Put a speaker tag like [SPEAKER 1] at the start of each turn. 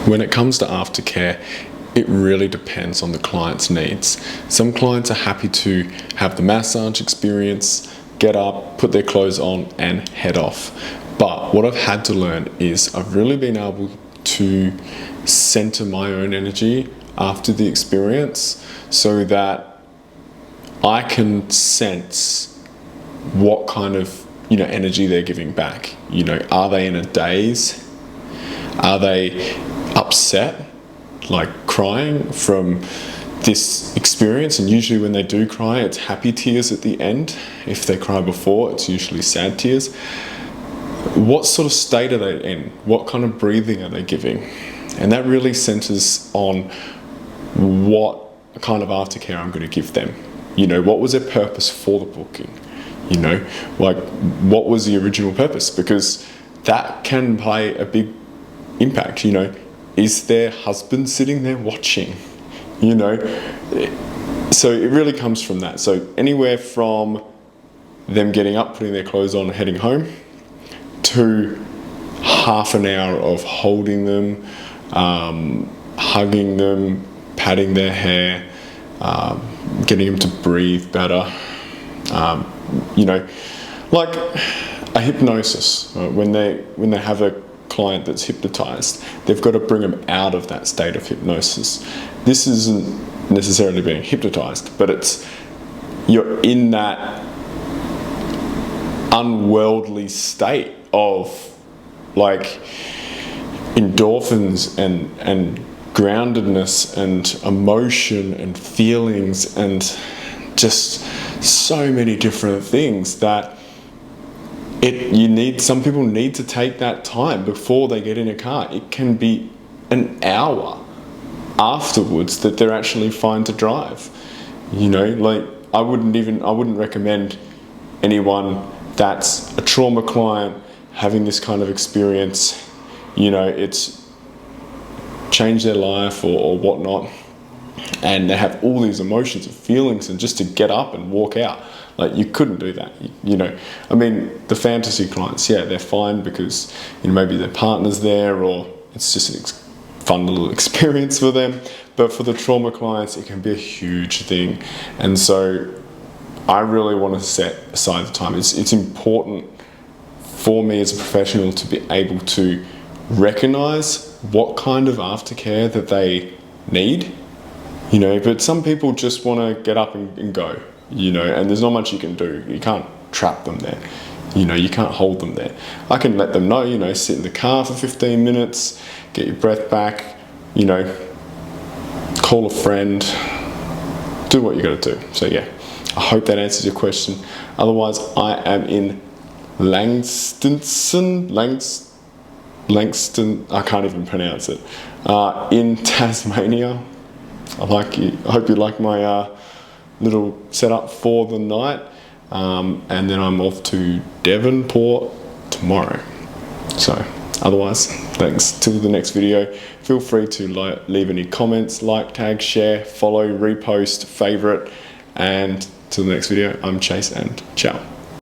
[SPEAKER 1] When it comes to aftercare, it really depends on the client's needs. Some clients are happy to have the massage experience, get up, put their clothes on and head off. But what I've had to learn is I've really been able to center my own energy after the experience so that I can sense what kind of energy they're giving back. Are they in a daze? Are they upset, like crying from this experience? And usually when they do cry, it's happy tears at the end. If they cry before, it's usually sad tears. What sort of state are they in? What kind of breathing are they giving? And that really centers on what kind of aftercare I'm going to give them. What was their purpose for the booking? Like what was the original purpose? Because that can play a big impact. Is their husband sitting there watching? So it really comes from that. So anywhere from them getting up, putting their clothes on, heading home, to half an hour of holding them, hugging them, patting their hair, getting them to breathe better. Like a hypnosis. When they have a client that's hypnotized, they've got to bring them out of that state of hypnosis. This isn't necessarily being hypnotized, but you're in that unworldly state of like endorphins and groundedness and emotion and feelings and just so many different things that some people need to take that time before they get in a car. It can be an hour afterwards that they're actually fine to drive. Like I wouldn't recommend anyone that's a trauma client having this kind of experience, it's changed their life or whatnot, and they have all these emotions and feelings, and just to get up and walk out, like you couldn't do that. I mean, the fantasy clients, yeah, they're fine because maybe their partner's there, or it's just a fun little experience for them. But for the trauma clients, it can be a huge thing, and so I really want to set aside the time. It's important for me as a professional to be able to recognize what kind of aftercare that they need, but some people just want to get up and go, and there's not much you can do. You can't trap them there, you can't hold them there. I can let them know, sit in the car for 15 minutes, get your breath back, call a friend, do what you got to do. So yeah, I hope that answers your question. Otherwise, I am in Langston, I can't even pronounce it, in Tasmania. I hope you like my little setup for the night, and then I'm off to Devonport tomorrow. So otherwise, thanks. Till the next video, feel free to leave any comments, like, tag, share, follow, repost, favorite, and till the next video, I'm Chase, and ciao.